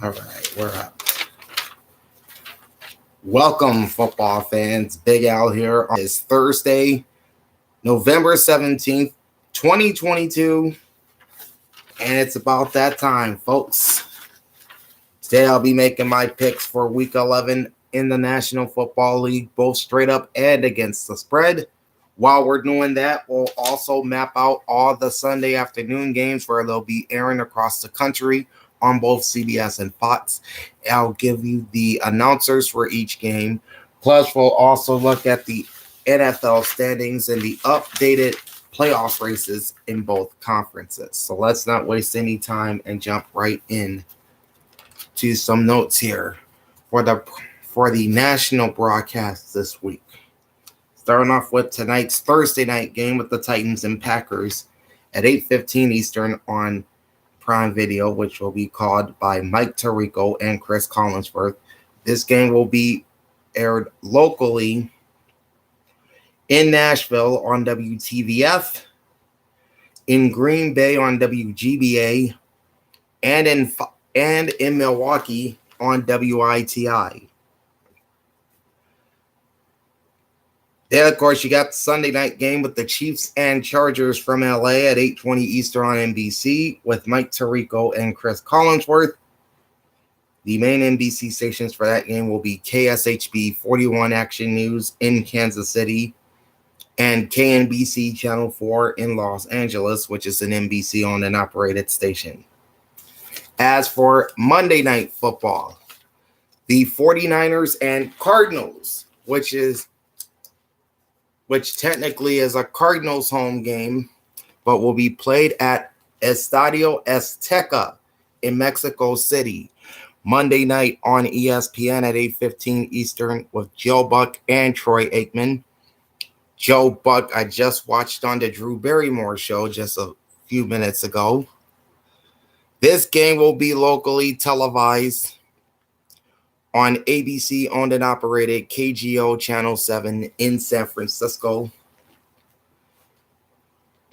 All right, we're up. Welcome, football fans. Big Al here on this Thursday, November 17th, 2022. And it's about that time, folks. Today I'll be making my picks for Week 11 in the National Football League, both straight up and against the spread. While we're doing that, we'll also map out all the Sunday afternoon games where they'll be airing across the country on both CBS and FOX. I'll give you the announcers for each game. Plus, we'll also look at the NFL standings and the updated playoff races in both conferences. So let's not waste any time and jump right in to some notes here for the national broadcast this week. Starting off with tonight's Thursday night game with the Titans and Packers at 8:15 Eastern on Prime Video, which will be called by Mike Tirico and Chris Collinsworth. This game will be aired locally in Nashville on WTVF, in Green Bay on WGBA, and in Milwaukee on WITI. Then, of course, you got the Sunday night game with the Chiefs and Chargers from LA at 8:20 Eastern on NBC with Mike Tirico and Chris Collinsworth. The main NBC stations for that game will be KSHB 41 Action News in Kansas City and KNBC Channel 4 in Los Angeles, which is an NBC-owned and operated station. As for Monday Night Football, the 49ers and Cardinals, which technically is a Cardinals home game, but will be played at Estadio Azteca in Mexico City Monday night on ESPN at 8:15 Eastern with Joe Buck and Troy Aikman. Joe Buck, I just watched on the Drew Barrymore show just a few minutes ago. This game will be locally televised on ABC owned and operated KGO Channel 7 in San Francisco,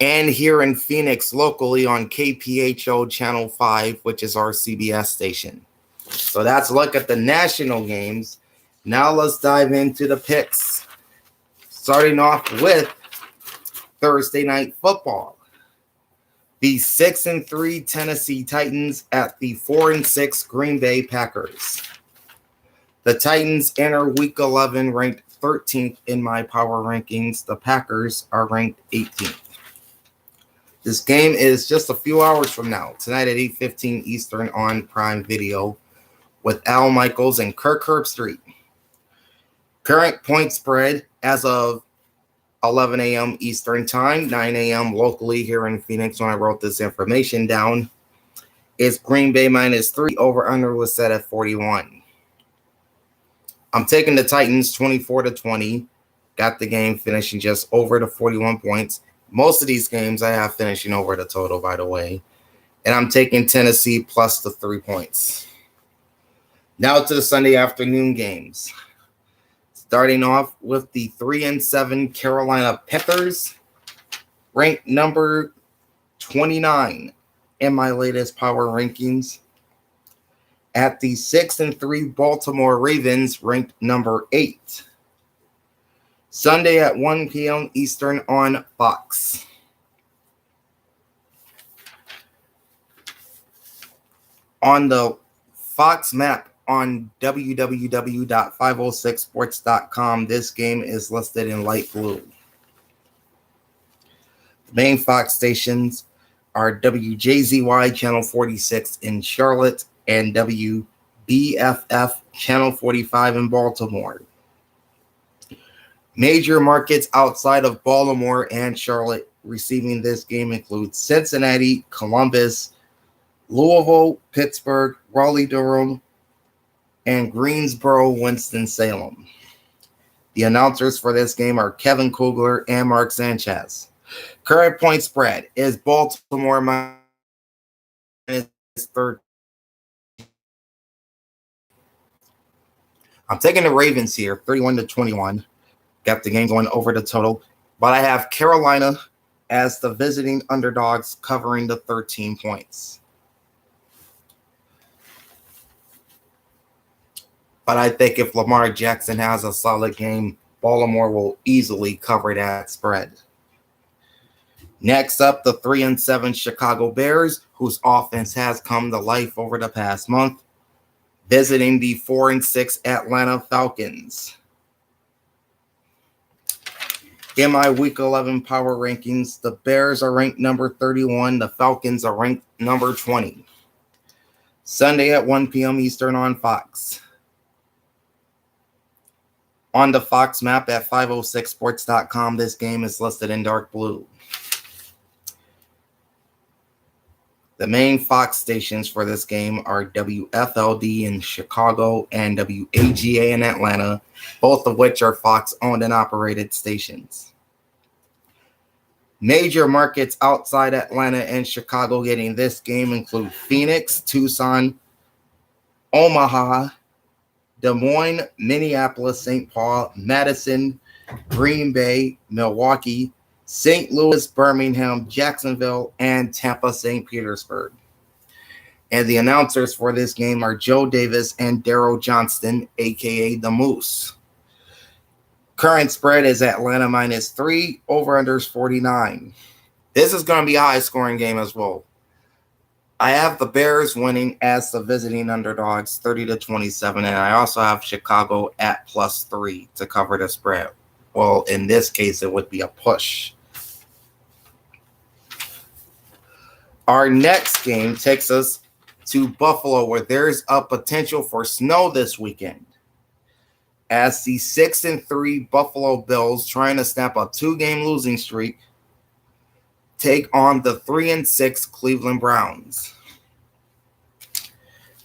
and here in Phoenix locally on KPHO Channel 5, which is our CBS station. So that's a look at the national games. Now let's dive into the picks. Starting off with Thursday night football. The 6-3 Tennessee Titans at the 4-6 Green Bay Packers. The Titans enter Week 11 ranked 13th in my power rankings. The Packers are ranked 18th. This game is just a few hours from now, tonight at 8:15 Eastern on Prime Video with Al Michaels and Kirk Herbstreit. Current point spread as of 11 a.m. Eastern Time, 9 a.m. locally here in Phoenix when I wrote this information down, is Green Bay -3. Over-under was set at 41. I'm taking the Titans 24-20. Got the game finishing just over the 41 points. Most of these games I have finishing over the total, by the way. And I'm taking Tennessee plus the 3 points. Now to the Sunday afternoon games. Starting off with the 3-7 Carolina Panthers, ranked number 29 in my latest power rankings, at the 6-3 Baltimore Ravens, ranked number 8. Sunday at 1 p.m. Eastern on Fox. On the Fox map on www.506sports.com, this game is listed in light blue. The main Fox stations are WJZY Channel 46 in Charlotte and WBFF Channel 45 in Baltimore. Major markets outside of Baltimore and Charlotte receiving this game include Cincinnati, Columbus, Louisville, Pittsburgh, Raleigh-Durham, and Greensboro, Winston-Salem. The announcers for this game are Kevin Kugler and Mark Sanchez. Current point spread is Baltimore -3. I'm taking the Ravens here, 31-21. Got the game going over the total. But I have Carolina as the visiting underdogs covering the 13 points. But I think if Lamar Jackson has a solid game, Baltimore will easily cover that spread. Next up, the 3-7 Chicago Bears, whose offense has come to life over the past month, visiting the 4-6 Atlanta Falcons. In my Week 11 power rankings, the Bears are ranked number 31. The Falcons are ranked number 20. Sunday at 1 p.m. Eastern on Fox. On the Fox map at 506sports.com, this game is listed in dark blue. The main Fox stations for this game are WFLD in Chicago and WAGA in Atlanta, both of which are Fox-owned and operated stations. Major markets outside Atlanta and Chicago getting this game include Phoenix, Tucson, Omaha, Des Moines, Minneapolis, St. Paul, Madison, Green Bay, Milwaukee, St. Louis, Birmingham, Jacksonville, and Tampa, St. Petersburg. And the announcers for this game are Joe Davis and Daryl Johnston, a.k.a. The Moose. Current spread is Atlanta -3, over-unders 49. This is going to be a high-scoring game as well. I have the Bears winning as the visiting underdogs, 30-27, and I also have Chicago at +3 to cover the spread. Well, in this case, it would be a push. Our next game takes us to Buffalo, where there's a potential for snow this weekend, as the 6-3 Buffalo Bills, trying to snap a 2-game losing streak, take on the 3-6 Cleveland Browns.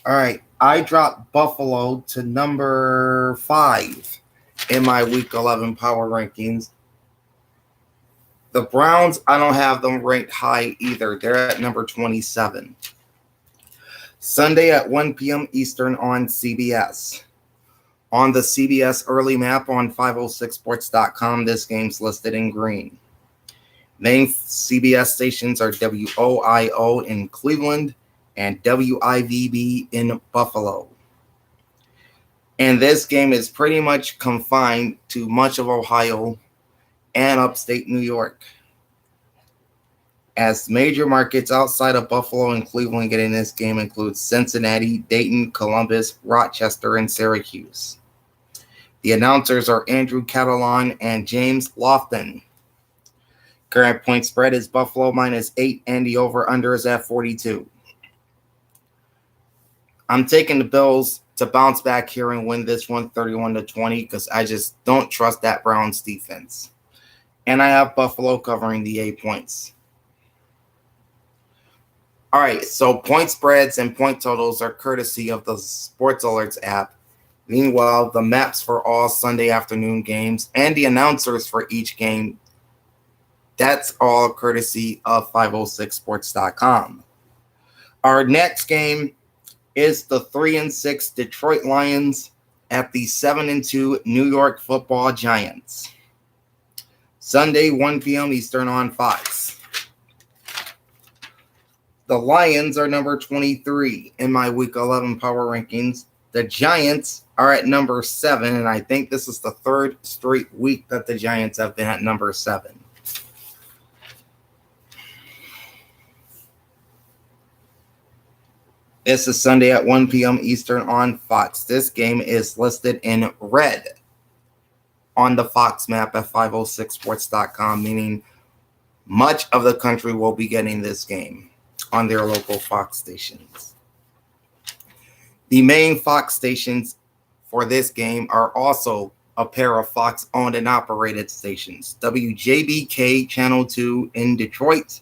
All right, I dropped Buffalo to number 5 in my Week 11 power rankings. The Browns, I don't have them ranked high either. They're at number 27. Sunday at 1 p.m. Eastern on CBS. On the CBS early map on 506sports.com, this game's listed in green. Main CBS stations are WOIO in Cleveland and WIVB in Buffalo. And this game is pretty much confined to much of Ohio and upstate New York, as major markets outside of Buffalo and Cleveland getting this game include Cincinnati, Dayton, Columbus, Rochester, and Syracuse. The announcers are Andrew Catalan and James Lofton. Current point spread is Buffalo -8, and the over-under is at 42. I'm taking the Bills to bounce back here and win this one 31-20 because I just don't trust that Browns defense. And I have Buffalo covering the 8 points. All right, so point spreads and point totals are courtesy of the Sports Alerts app. Meanwhile, the maps for all Sunday afternoon games and the announcers for each game, that's all courtesy of 506sports.com. Our next game is the 3-6 Detroit Lions at the 7-2 New York Football Giants. Sunday, 1 p.m. Eastern on Fox. The Lions are number 23 in my Week 11 power rankings. The Giants are at number 7, and I think this is the third straight week that the Giants have been at number 7. This is Sunday at 1 p.m. Eastern on Fox. This game is listed in red on the Fox map at 506sports.com, meaning much of the country will be getting this game on their local Fox stations. The main Fox stations for this game are also a pair of Fox-owned and operated stations, WJBK Channel 2 in Detroit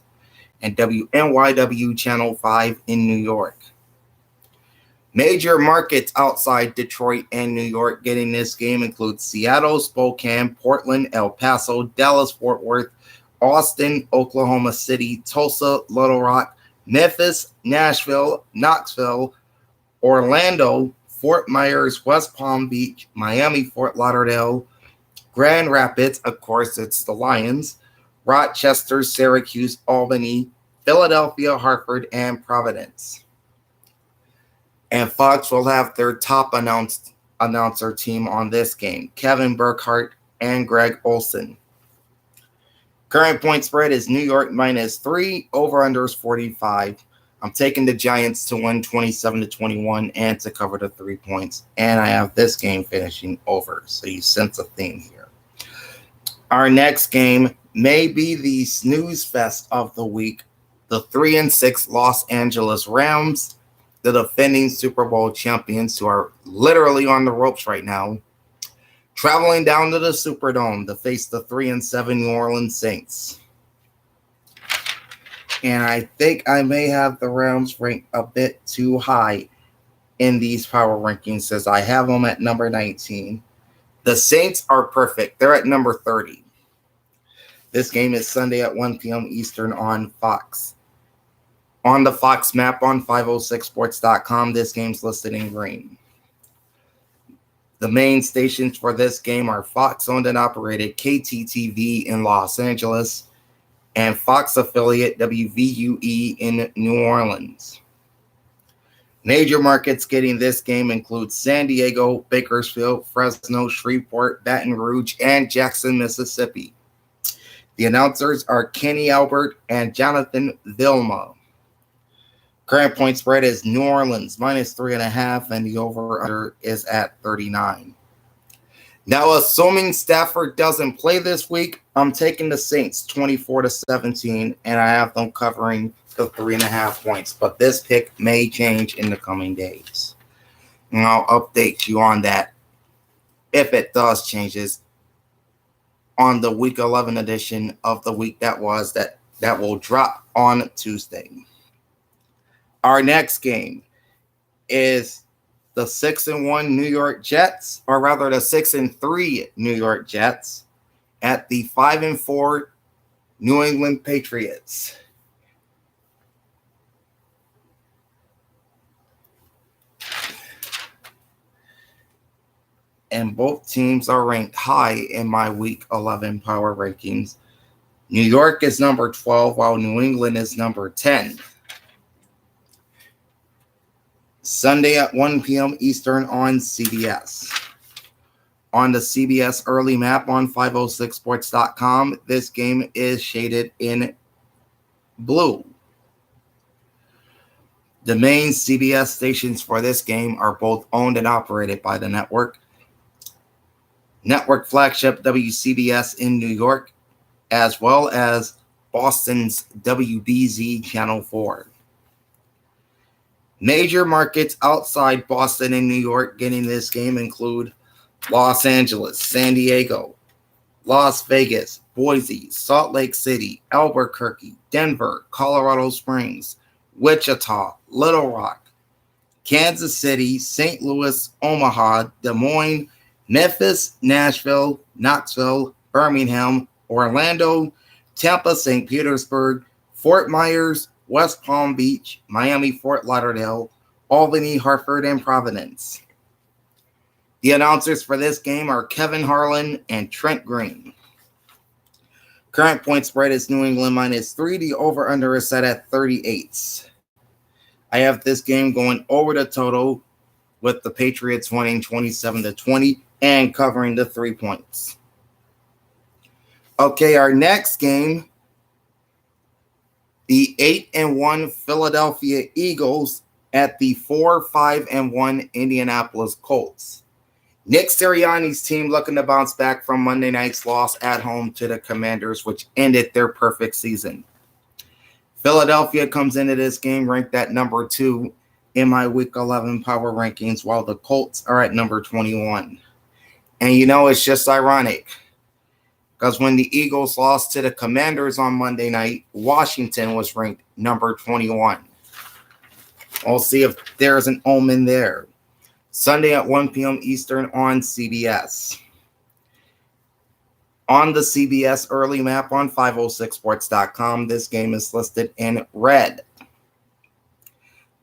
and WNYW Channel 5 in New York. Major markets outside Detroit and New York getting this game include Seattle, Spokane, Portland, El Paso, Dallas, Fort Worth, Austin, Oklahoma City, Tulsa, Little Rock, Memphis, Nashville, Knoxville, Orlando, Fort Myers, West Palm Beach, Miami, Fort Lauderdale, Grand Rapids, of course it's the Lions, Rochester, Syracuse, Albany, Philadelphia, Hartford, and Providence. And Fox will have their top announced announcer team on this game, Kevin Burkhardt and Greg Olson. Current point spread is New York -3, over-under is 45. I'm taking the Giants to win 27-21 and to cover the 3 points. And I have this game finishing over. So you sense a theme here. Our next game may be the snooze fest of the week. The 3-6 Los Angeles Rams, the defending Super Bowl champions who are literally on the ropes right now, traveling down to the Superdome to face the 3-7 New Orleans Saints. And I think I may have the Rams ranked a bit too high in these power rankings as I have them at number 19. The Saints are perfect. They're at number 30. This game is Sunday at 1 p.m. Eastern on Fox. On the Fox map on 506sports.com, this game's listed in green. The main stations for this game are Fox-owned and operated KTTV in Los Angeles and Fox affiliate WVUE in New Orleans. Major markets getting this game include San Diego, Bakersfield, Fresno, Shreveport, Baton Rouge, and Jackson, Mississippi. The announcers are Kenny Albert and Jonathan Vilma. Current point spread is New Orleans -3.5, and the over-under is at 39. Now, assuming Stafford doesn't play this week, I'm taking the Saints 24-17, and I have them covering the 3.5 points. But this pick may change in the coming days. And I'll update you on that if it does changes on the Week 11 edition of the week that will drop on Tuesday. Our next game is the 6-1 New York Jets, or rather the 6-3 New York Jets at the 5-4 New England Patriots. And both teams are ranked high in my Week 11 power rankings. New York is number 12, while New England is number 10. Sunday at 1 p.m. Eastern on CBS. On the CBS early map on 506sports.com, this game is shaded in blue. The main CBS stations for this game are both owned and operated by the network. Network flagship WCBS in New York, as well as Boston's WBZ Channel 4. Major markets outside Boston and New York getting this game include Los Angeles, San Diego, Las Vegas, Boise, Salt Lake City, Albuquerque, Denver, Colorado Springs, Wichita, Little Rock, Kansas City, St. Louis, Omaha, Des Moines, Memphis, Nashville, Knoxville, Birmingham, Orlando, Tampa, St. Petersburg, Fort Myers, West Palm Beach, Miami, Fort Lauderdale, Albany, Hartford, and Providence. The announcers for this game are Kevin Harlan and Trent Green. Current point spread is New England -3. The over-under is set at 38. I have this game going over the total with the Patriots winning 27-20 and covering the 3 points. Okay, our next game, the 8-1 Philadelphia Eagles at the 4-5-1 Indianapolis Colts. Nick Sirianni's team looking to bounce back from Monday night's loss at home to the Commanders, which ended their perfect season. Philadelphia comes into this game ranked at number 2 in my Week 11 power rankings, while the Colts are at number 21. And you know, it's just ironic, because when the Eagles lost to the Commanders on Monday night, Washington was ranked number 21. We'll see if there's an omen there. Sunday at 1 p.m. Eastern on CBS. On the CBS early map on 506sports.com, this game is listed in red.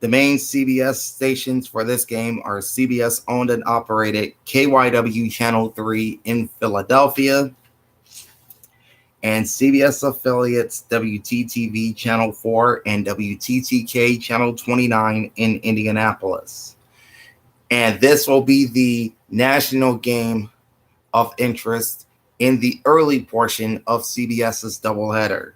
The main CBS stations for this game are CBS owned and operated KYW Channel 3 in Philadelphia, and CBS affiliates WTTV Channel 4 and WTTK Channel 29 in Indianapolis. And this will be the national game of interest in the early portion of CBS's doubleheader.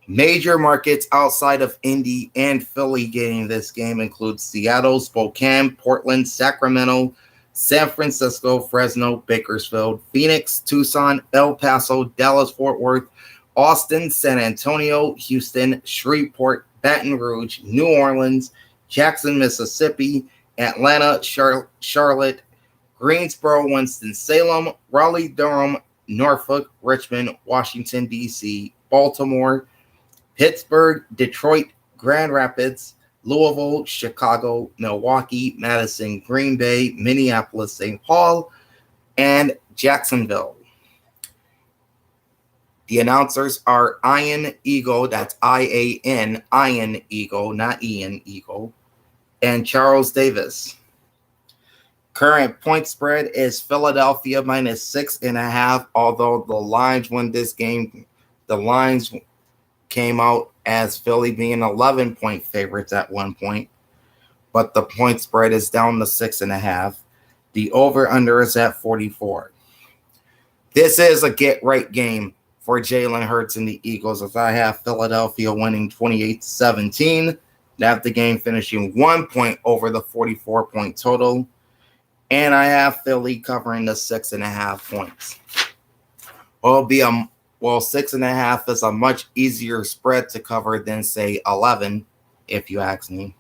Major markets outside of Indy and Philly getting this game include Seattle, Spokane, Portland, Sacramento, San Francisco, Fresno, Bakersfield, Phoenix, Tucson, El Paso, Dallas-Fort Worth, Austin, San Antonio, Houston, Shreveport, Baton Rouge, New Orleans, Jackson, Mississippi, Atlanta, Charlotte, Greensboro, Winston-Salem, Raleigh-Durham, Norfolk, Richmond, Washington, D.C., Baltimore, Pittsburgh, Detroit, Grand Rapids, Louisville, Chicago, Milwaukee, Madison, Green Bay, Minneapolis, St. Paul, and Jacksonville. The announcers are Ian Eagle, that's I-A-N, Ian Eagle, not Ian Eagle, and Charles Davis. Current point spread is Philadelphia minus 6.5, although the lines when this game, the lines came out as Philly being 11-point favorites at one point, but the point spread is down to 6.5. The over-under is at 44. This is a get-right game for Jalen Hurts and the Eagles, as I have Philadelphia winning 28-17. I have the game finishing 1 point over the 44-point total, and I have Philly covering the 6.5 points. Well, 6.5 is a much easier spread to cover than, say, 11, if you ask me.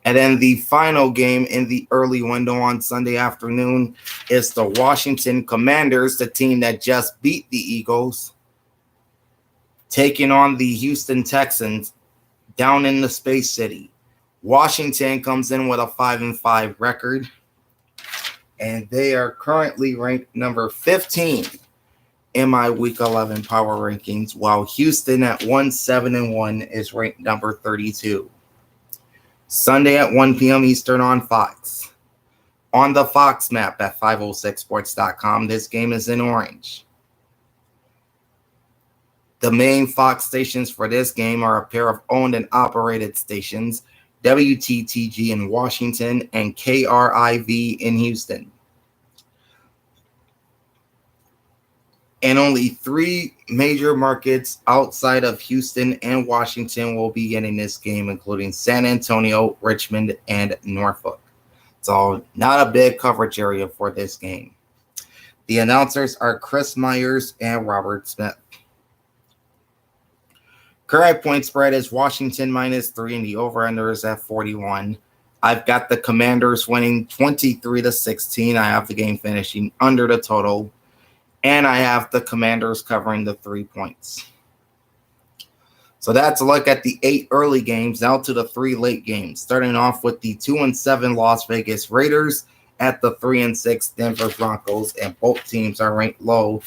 And then the final game in the early window on Sunday afternoon is the Washington Commanders, the team that just beat the Eagles, taking on the Houston Texans down in the Space City. Washington comes in with a 5-5 record, and they are currently ranked number 15 in my Week 11 power rankings, while Houston at 1-7-1 is ranked number 32. Sunday at 1 p.m. Eastern on Fox. On the Fox map at 506sports.com, this game is in orange. The main Fox stations for this game are a pair of owned and operated stations, WTTG in Washington and KRIV in Houston. And only 3 major markets outside of Houston and Washington will be getting this game, including San Antonio, Richmond, and Norfolk. So not a big coverage area for this game. The announcers are Chris Myers and Robert Smith. Current point spread is Washington minus 3, and the over-under is at 41. I've got the Commanders winning 23-16. I have the game finishing under the total. And I have the Commanders covering the 3 points. So that's a look at the 8 early games. Now to the 3 late games. Starting off with the 2-7 Las Vegas Raiders at the 3-6 Denver Broncos. And both teams are ranked low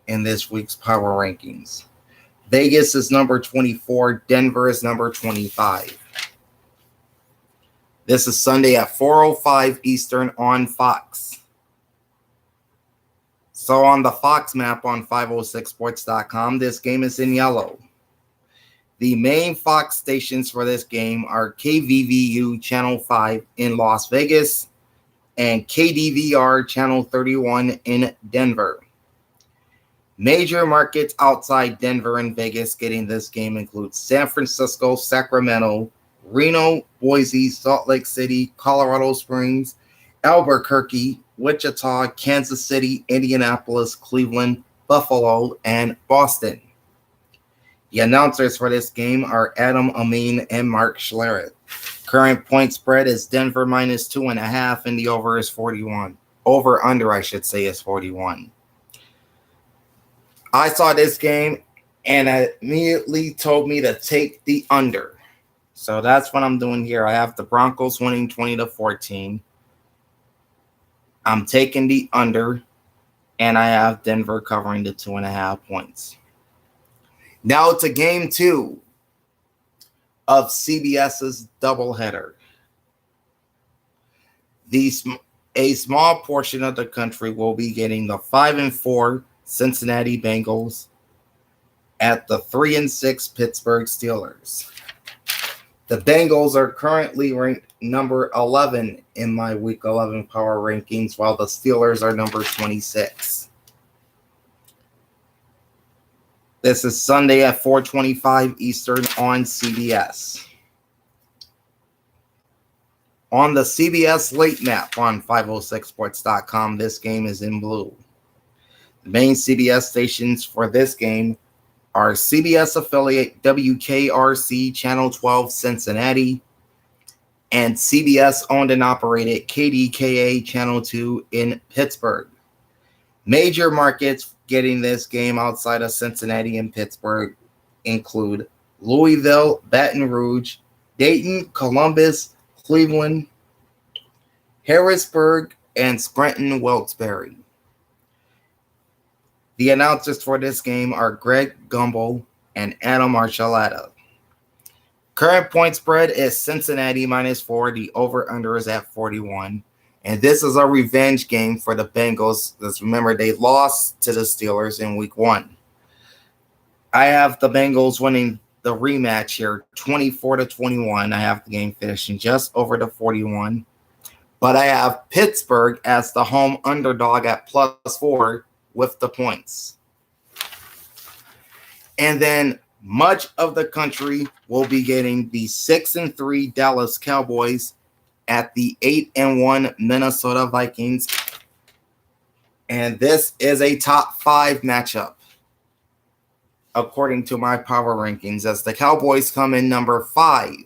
in this week's power rankings. Vegas is number 24. Denver is number 25. This is Sunday at 4:05 Eastern on Fox. So on the Fox map on 506sports.com, this game is in yellow. The main Fox stations for this game are KVVU Channel 5 in Las Vegas and KDVR Channel 31 in Denver. Major markets outside Denver and Vegas getting this game include San Francisco, Sacramento, Reno, Boise, Salt Lake City, Colorado Springs, Albuquerque, Wichita, Kansas City, Indianapolis, Cleveland, Buffalo, and Boston. The announcers for this game are Adam Amin and Mark Schlereth. Current point spread is Denver minus 2.5, and the over is 41. Over-under, I should say, is 41. I saw this game, and it immediately told me to take the under. So that's what I'm doing here. I have the Broncos winning 20-14. I'm taking the under, and I have Denver covering the 2.5 points. Now to game 2 of CBS's doubleheader. A small portion of the country will be getting the 5-4 Cincinnati Bengals at the 3-6 Pittsburgh Steelers. The Bengals are currently ranked number 11 in my Week 11 power rankings, while the Steelers are number 26. This is Sunday at 4:25 Eastern on CBS. On the CBS late map on 506sports.com, this game is in blue. The main CBS stations for this game are CBS affiliate WKRC Channel 12 Cincinnati and CBS owned and operated KDKA Channel 2 in Pittsburgh. Major markets getting this game outside of Cincinnati and Pittsburgh include Louisville, Baton Rouge, Dayton, Columbus, Cleveland, Harrisburg, and Scranton, Wilkes-Barre. The announcers for this game are Greg Gumbel and Adam Archuleta. Current point spread is Cincinnati -4. The over-under is at 41. And this is a revenge game for the Bengals. Let's remember they lost to the Steelers in Week 1. I have the Bengals winning the rematch here, 24-21. I have the game finishing just over the 41. But I have Pittsburgh as the home underdog at +4 with the points. And then much of the country will be getting the 6-3 Dallas Cowboys at the 8-1 Minnesota Vikings. And this is a top 5 matchup, according to my power rankings, as the Cowboys come in number 5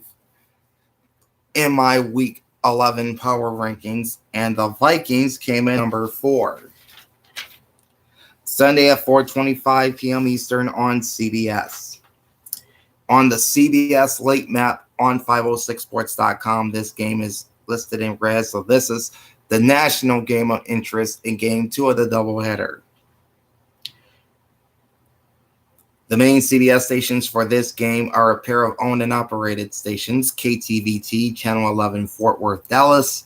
in my Week 11 power rankings, and the Vikings came in number 4. Sunday at 4:25 p.m. Eastern on CBS. On the CBS late map on 506sports.com, this game is listed in red, so this is the national game of interest in Game 2 of the doubleheader. The main CBS stations for this game are a pair of owned and operated stations, KTVT, Channel 11, Fort Worth, Dallas,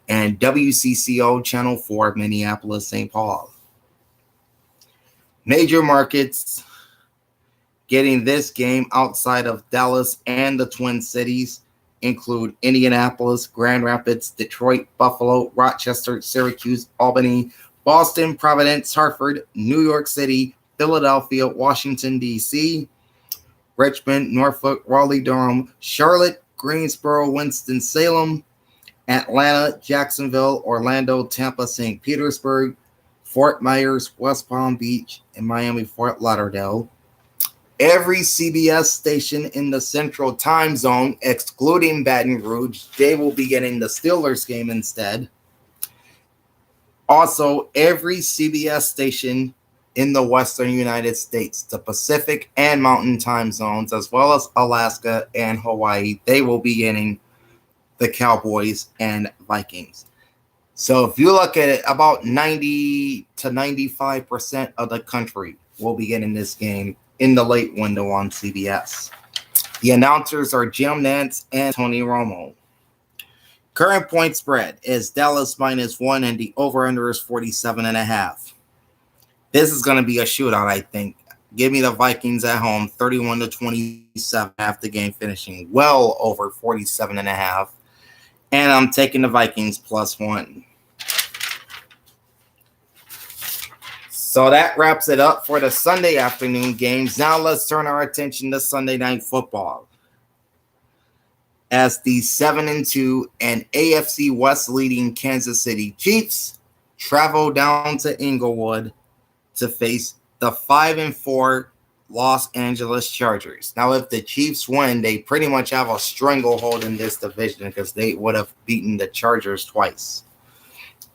and WCCO, Channel 4, Minneapolis, St. Paul. Major markets getting this game outside of Dallas and the Twin Cities include Indianapolis, Grand Rapids, Detroit, Buffalo, Rochester, Syracuse, Albany, Boston, Providence, Hartford, New York City, Philadelphia, Washington, D.C., Richmond, Norfolk, Raleigh-Durham, Charlotte, Greensboro, Winston-Salem, Atlanta, Jacksonville, Orlando, Tampa, St. Petersburg, Fort Myers, West Palm Beach, and Miami, Fort Lauderdale. Every CBS station in the Central Time Zone, excluding Baton Rouge, they will be getting the Steelers game instead. Also, every CBS station in the Western United States, the Pacific and Mountain Time Zones, as well as Alaska and Hawaii, they will be getting the Cowboys and Vikings. So if you look at it, about 90 to 95% of the country will be getting this game in the late window on CBS. The announcers are Jim Nantz and Tony Romo. Current point spread is Dallas -1, and the over-under is 47.5. This is going to be a shootout, I think. Give me the Vikings at home, 31-27, after the game finishing well over 47.5. And I'm taking the Vikings +1. So that wraps it up for the Sunday afternoon games. Now let's turn our attention to Sunday Night Football, as the 7-2 and AFC West leading Kansas City Chiefs travel down to Inglewood to face the 5-4 Los Angeles Chargers. Now, if the Chiefs win, they pretty much have a stranglehold in this division because they would have beaten the Chargers twice.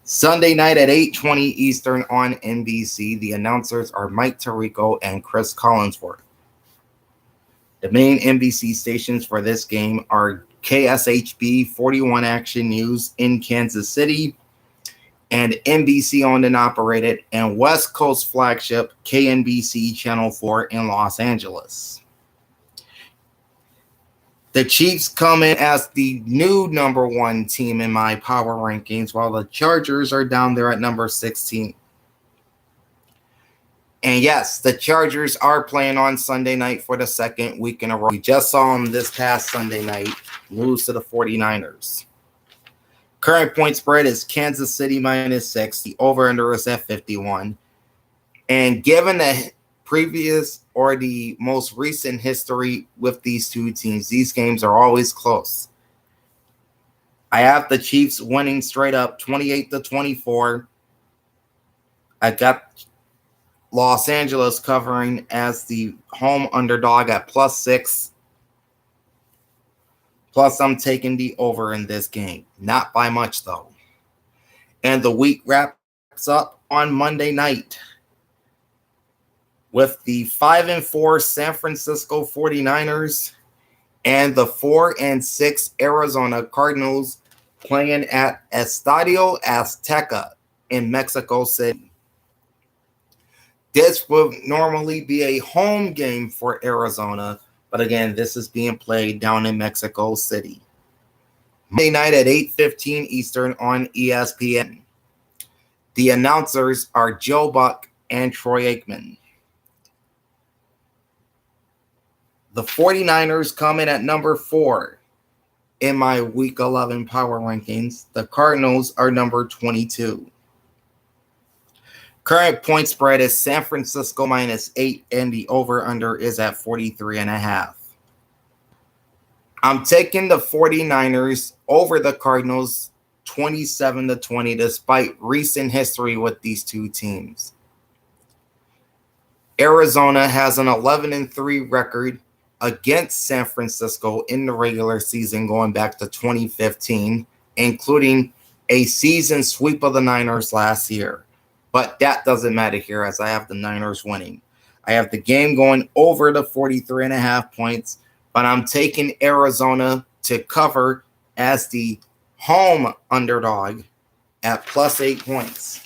Sunday night at 8:20 Eastern on NBC, the announcers are Mike Tirico and Chris Collinsworth. The main NBC stations for this game are KSHB 41 Action News in Kansas City, and NBC owned and operated and West Coast flagship KNBC Channel 4 in Los Angeles. The Chiefs come in as the new number 1 team in my power rankings, while the Chargers are down there at number 16. And yes, the Chargers are playing on Sunday night for the second week in a row. We just saw them this past Sunday night lose to the 49ers. Current point spread is Kansas City -6. The over-under is at 51. And given the previous or the most recent history with these two teams, these games are always close. I have the Chiefs winning straight up 28-24. I got Los Angeles covering as the home underdog at +6. Plus, I'm taking the over in this game. Not by much, though. And the week wraps up on Monday night with the 5-4 San Francisco 49ers and the 4-6 Arizona Cardinals playing at Estadio Azteca in Mexico City. This would normally be a home game for Arizona, but again, this is being played down in Mexico City. Monday night at 8:15 Eastern on ESPN. The announcers are Joe Buck and Troy Aikman. The 49ers come in at number 4 in my Week 11 power rankings. The Cardinals are number 22. Current point spread is San Francisco -8, and the over-under is at 43.5. I'm taking the 49ers over the Cardinals 27-20, despite recent history with these two teams. Arizona has an 11-3 record against San Francisco in the regular season going back to 2015, including a season sweep of the Niners last year. But that doesn't matter here as I have the Niners winning. I have the game going over the 43.5 points, but I'm taking Arizona to cover as the home underdog at +8 points.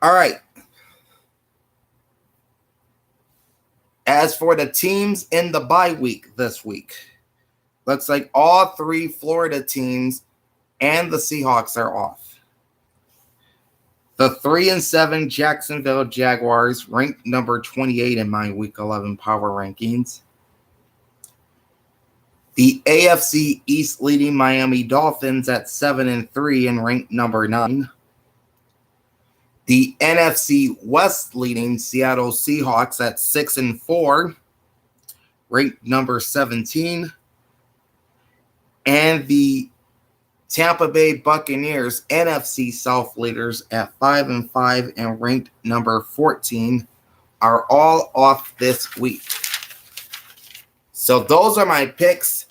All right. As for the teams in the bye week this week, looks like all 3 Florida teams and the Seahawks are off. The 3-7 Jacksonville Jaguars ranked number 28 in my Week 11 power rankings. The AFC East leading Miami Dolphins at 7-3 and ranked number 9. The NFC West leading Seattle Seahawks at 6-4, ranked number 17. And the Tampa Bay Buccaneers, NFC South leaders at 5-5 and ranked number 14, are all off this week. So those are my picks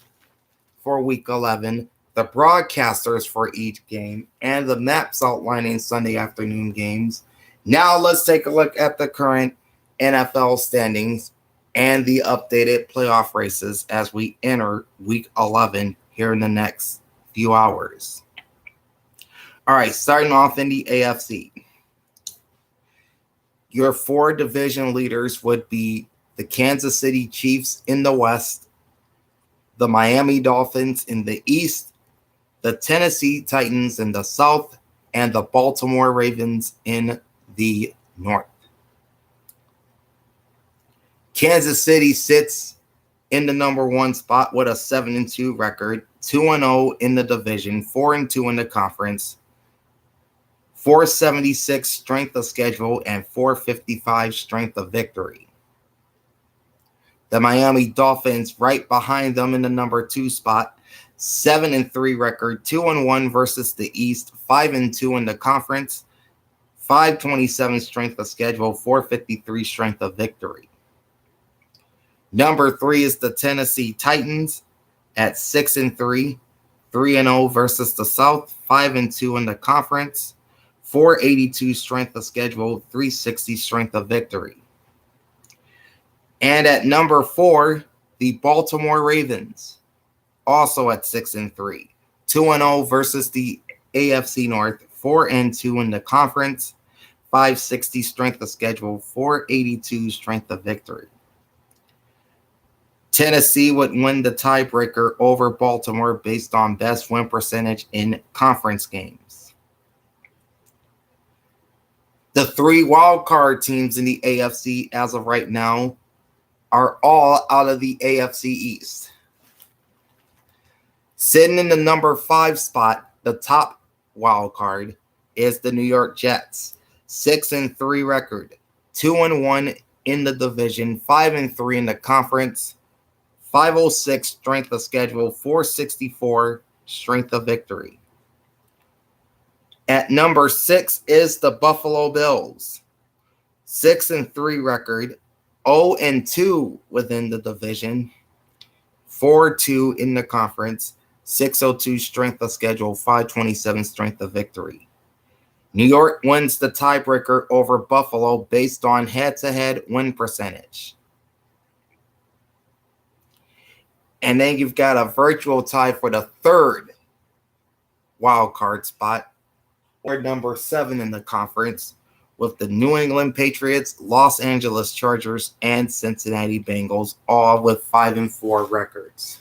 for Week 11, the broadcasters for each game, and the maps outlining Sunday afternoon games. Now let's take a look at the current NFL standings and the updated playoff races as we enter Week 11 here in the next few hours. All right, starting off in the AFC. Your 4 division leaders would be the Kansas City Chiefs in the West, the Miami Dolphins in the East, the Tennessee Titans in the South, and the Baltimore Ravens in the North. Kansas City sits in the number 1 spot with a 7-2 record, 2-0 in the division, 4-2 in the conference, 476 strength of schedule, and 455 strength of victory. The Miami Dolphins right behind them in the number 2 spot, 7-3 record, 2-1 versus the East, 5-2 in the conference, 527 strength of schedule, 453 strength of victory. Number 3 is the Tennessee Titans at 6-3, 3-0 versus the South, 5-2 in the conference, 482 strength of schedule, 360 strength of victory. And at number 4, the Baltimore Ravens, also at 6-3, 2-0 versus the AFC North, 4-2 in the conference, 560 strength of schedule, 482 strength of victory. Tennessee would win the tiebreaker over Baltimore based on best win percentage in conference games. The 3 wild card teams in the AFC as of right now are all out of the AFC East. Sitting in the number 5 spot, the top wild card, is the New York Jets. 6-3 record, 2-1 in the division, 5-3 in the conference, 506 strength of schedule, 464 strength of victory. At number 6 is the Buffalo Bills. 6-3 record, 0-2 within the division, 4-2 in the conference, 602 strength of schedule, 527 strength of victory. New York wins the tiebreaker over Buffalo based on head-to-head win percentage. And then you've got a virtual tie for the 3rd wild card spot, or number 7 in the conference, with the New England Patriots, Los Angeles Chargers, and Cincinnati Bengals, all with 5-4 records.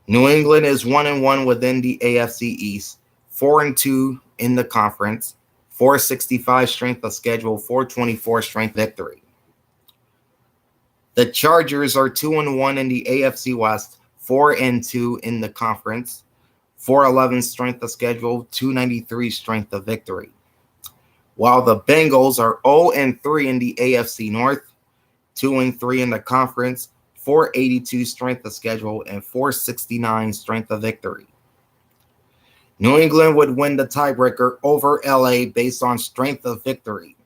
New England is 1-1 within the AFC East, 4-2 in the conference, 465 strength of schedule, 424 strength victory. The Chargers are 2-1 in the AFC West, 4-2 in the conference, 411 strength of schedule, 293 strength of victory. While the Bengals are 0-3 in the AFC North, 2-3 in the conference, 482 strength of schedule, and 469 strength of victory. New England would win the tiebreaker over LA based on strength of victory.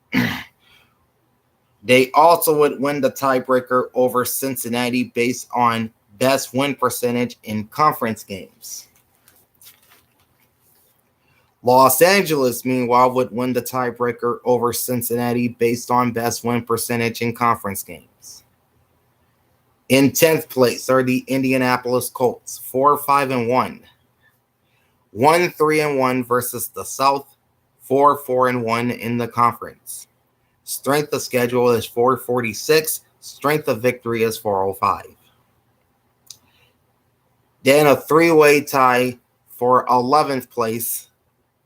They also would win the tiebreaker over Cincinnati based on best win percentage in conference games. Los Angeles, meanwhile, would win the tiebreaker over Cincinnati based on best win percentage in conference games. In 10th place are the Indianapolis Colts, 4-5-1. 1-3-1 versus the South, 4-4-1 in the conference. Strength of schedule is 446. Strength of victory is 405. Then a 3-way tie for 11th place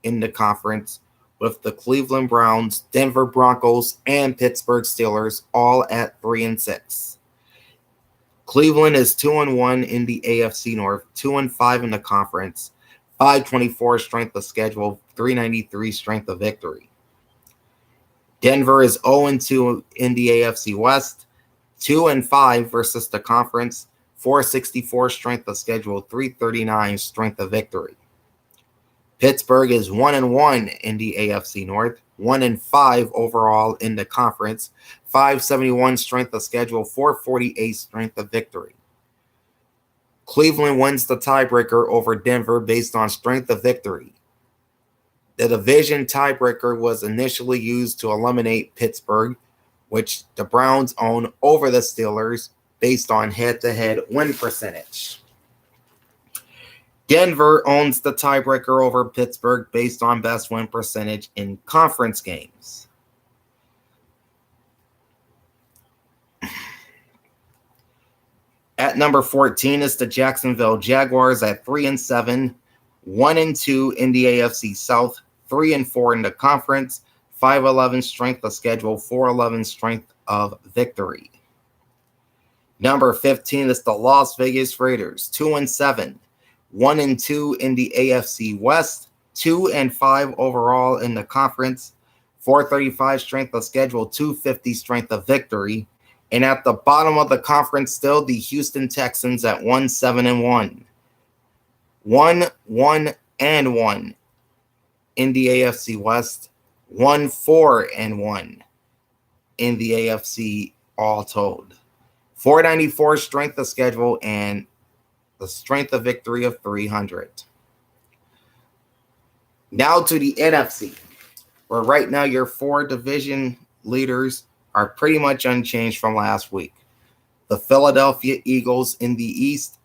in the conference with the Cleveland Browns, Denver Broncos, and Pittsburgh Steelers all at 3-6. Cleveland is 2-1 in the AFC North, 2-5 in the conference, 524 strength of schedule, 393 strength of victory. Denver is 0-2 in the AFC West, 2-5 versus the conference, 464 strength of schedule, 339 strength of victory. Pittsburgh is 1-1 in the AFC North, 1-5 overall in the conference, 571 strength of schedule, 448 strength of victory. Cleveland wins the tiebreaker over Denver based on strength of victory. The division tiebreaker was initially used to eliminate Pittsburgh, which the Browns own, over the Steelers based on head-to-head win percentage. Denver owns the tiebreaker over Pittsburgh based on best win percentage in conference games. At number 14 is the Jacksonville Jaguars at 3-7, 1-2 in the AFC South, 3-4 in the conference, 511 strength of schedule, 411 strength of victory. Number 15 is the Las Vegas Raiders, 2-7, 1-2 in the AFC West, 2-5 overall in the conference, 435 strength of schedule, 250 strength of victory. And at the bottom of the conference, still the Houston Texans at 1-7-1. 1-1-1 in the AFC West, 1-4-1 in the AFC all told. 494 strength of schedule and the strength of victory of 300. Now to the NFC, where right now your 4 division leaders are pretty much unchanged from last week. The Philadelphia Eagles in the East,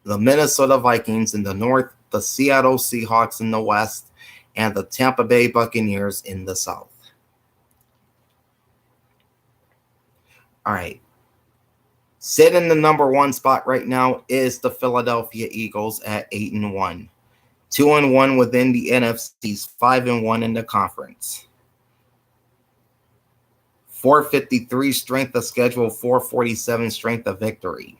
the Minnesota Vikings in the North, the Seattle Seahawks in the West, and the Tampa Bay Buccaneers in the South. All right. Sitting in the number 1 spot right now is the Philadelphia Eagles at 8-1. 2-1 within the NFC's 5-1 in the conference. 453 strength of schedule, 447 strength of victory.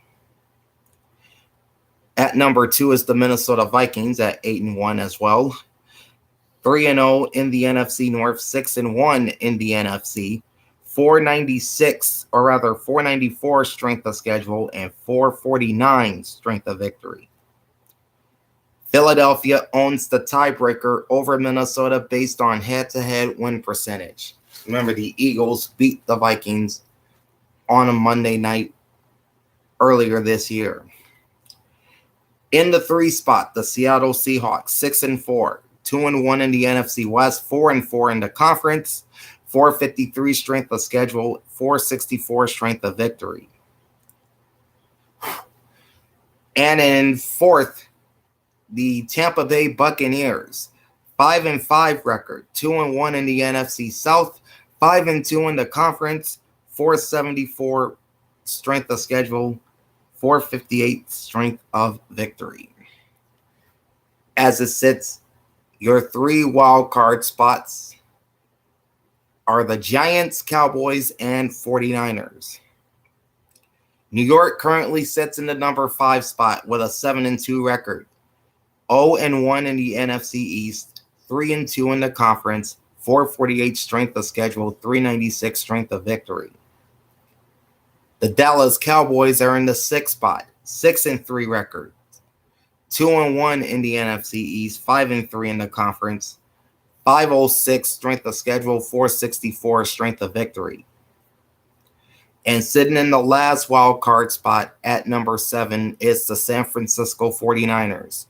At number 2 is the Minnesota Vikings at 8-1 as well. 3-0 in the NFC North, 6-1 in the NFC. 494 strength of schedule, and 449 strength of victory. Philadelphia owns the tiebreaker over Minnesota based on head-to-head win percentage. Remember, the Eagles beat the Vikings on a Monday night earlier this year. In the 3 spot, the Seattle Seahawks, 6-4, 2-1 in the NFC West, 4-4 in the conference, 453 strength of schedule, 464 strength of victory. And in 4th, the Tampa Bay Buccaneers, 5-5 record, 2-1 in the NFC South, 5-2 in the conference, 474 strength of schedule, 458 strength of victory. As it sits, your 3 wild card spots are the Giants, Cowboys, and 49ers. New York currently sits in the number 5 spot with a 7-2 record, 0-1 in the NFC East, 3-2 in the conference, 448 strength of schedule, 396 strength of victory. The Dallas Cowboys are in the 6th spot, 6-3 record, 2-1 in the NFC East, 5-3 in the conference, 506 strength of schedule, 464 strength of victory. And sitting in the last wild card spot at number 7 is the San Francisco 49ers.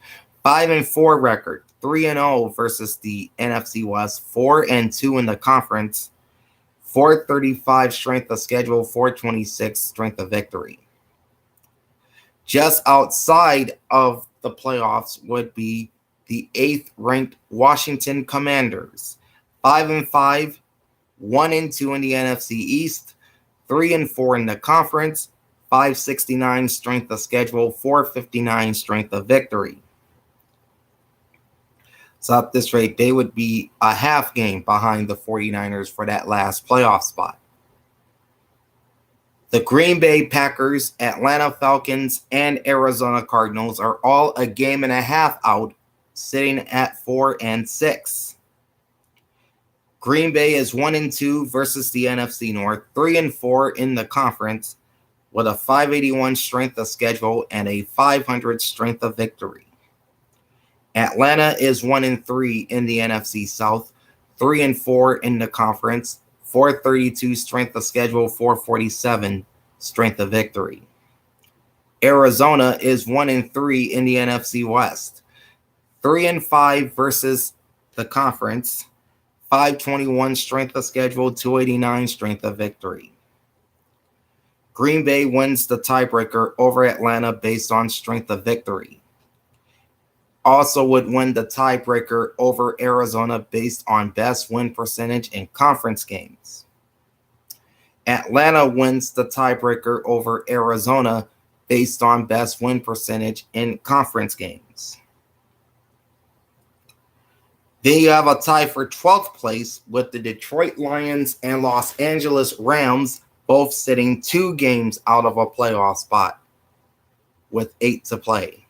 5-4 record, 3-0 versus the NFC West, 4-2 in the conference, 435 strength of schedule, 426 strength of victory. Just outside of the playoffs would be the 8th ranked Washington Commanders, 5-5, 1-2 in the NFC East, 3-4 in the conference, 569 strength of schedule, 459 strength of victory. So at this rate, they would be a half game behind the 49ers for that last playoff spot. The Green Bay Packers, Atlanta Falcons, and Arizona Cardinals are all a game and a half out, sitting at 4-6. Green Bay is 1-2 versus the NFC North, 3-4 in the conference, with a 581 strength of schedule and a 500 strength of victory. Atlanta is 1-3 in the NFC South, 3-4 in the conference, 432 strength of schedule, 447 strength of victory. Arizona is 1-3 in the NFC West, 3-5 versus the conference, 521 strength of schedule, 289 strength of victory. Green Bay wins the tiebreaker over Atlanta based on strength of victory. Also would win the tiebreaker over Arizona based on best win percentage in conference games. Atlanta wins the tiebreaker over Arizona based on best win percentage in conference games. Then you have a tie for 12th place with the Detroit Lions and Los Angeles Rams, both sitting 2 games out of a playoff spot with 8 to play.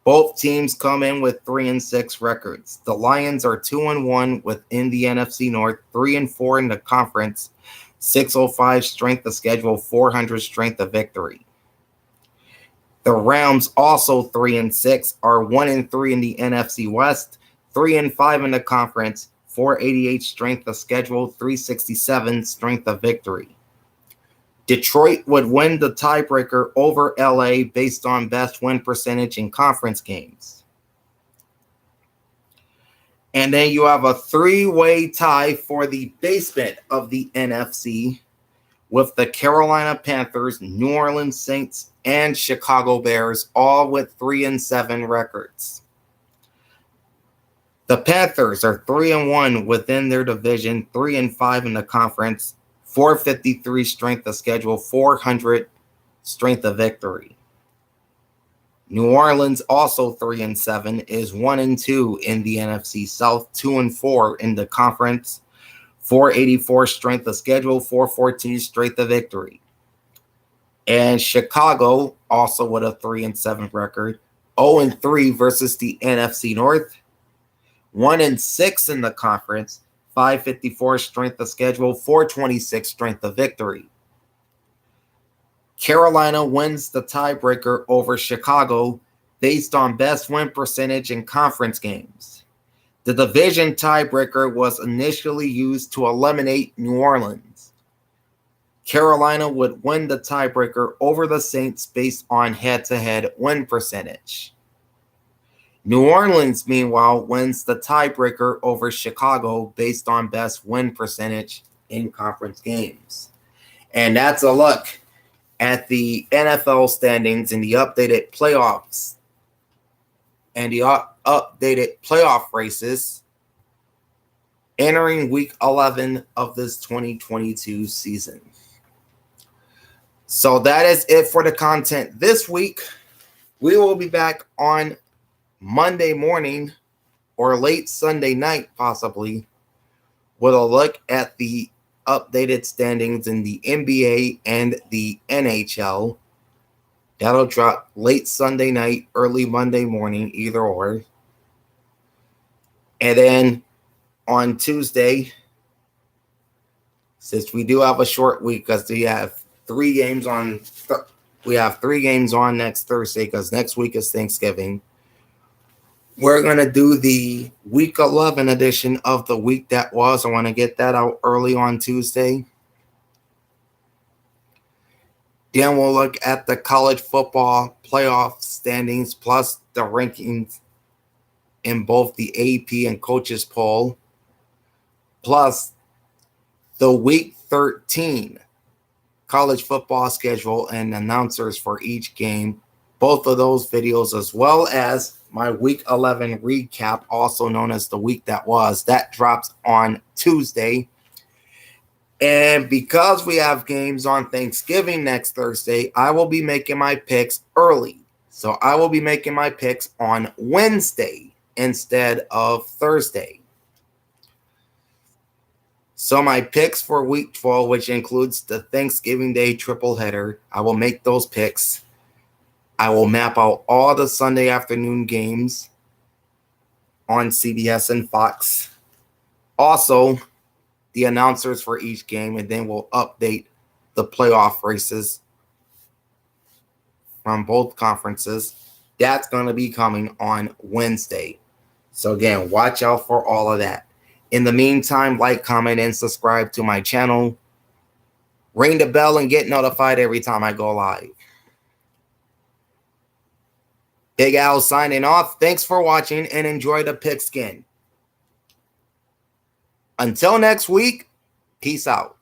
Both teams come in with 3-6 records. The Lions are 2-1 within the NFC North, 3-4 in the conference, 605 strength of schedule, 400 strength of victory. The Rams, also 3-6, are 1-3 in the NFC West, 3-5 in the conference, 488 strength of schedule, 367 strength of victory. Detroit would win the tiebreaker over LA based on best win percentage in conference games. And then you have a 3-way tie for the basement of the NFC with the Carolina Panthers, New Orleans Saints, and Chicago Bears, all with 3-7 records. The Panthers are 3-1 within their division, 3-5 in the conference, 453 strength of schedule, 400 strength of victory. New Orleans, also 3-7, is 1-2 in the NFC South, 2-4 in the conference, 484 strength of schedule, 414 strength of victory. And Chicago, also with a 3-7 record, 0-3 versus the NFC North, 1-6 in the conference, 554 strength of schedule, 426 strength of victory. Carolina wins the tiebreaker over Chicago based on best win percentage in conference games. The division tiebreaker was initially used to eliminate New Orleans. Carolina would win the tiebreaker over the Saints based on head-to-head win percentage. New Orleans, meanwhile, wins the tiebreaker over Chicago based on best win percentage in conference games. And that's a look at the NFL standings and the updated playoffs and the updated playoff races entering week 11 of this 2022 season. So that is it for the content this week. We will be back on Monday morning or late Sunday night, possibly, with a look at the updated standings in the NBA and the NHL. That'll drop late Sunday night, early Monday morning, either or. And then on Tuesday, since we do have a short week because we have 3 games on, next Thursday because next week is Thanksgiving. We're going to do the week 11 edition of the week that was. I want to get that out early on Tuesday. Then we'll look at the college football playoff standings plus the rankings in both the AP and coaches poll, plus the week 13 college football schedule and announcers for each game. Both of those videos, as well as my week 11 recap, also known as the week that was, that drops on Tuesday. And because we have games on Thanksgiving next Thursday, I will be making my picks early. So I will be making my picks on Wednesday instead of Thursday. So my picks for week 12, which includes the Thanksgiving Day triple header, I will make those picks. I will map out all the Sunday afternoon games on CBS and FOX. Also, the announcers for each game, and then we'll update the playoff races from both conferences. That's going to be coming on Wednesday. So again, watch out for all of that. In the meantime, like, comment, and subscribe to my channel. Ring the bell and get notified every time I go live. Big Al signing off. Thanks for watching and enjoy the pigskin. Until next week, peace out.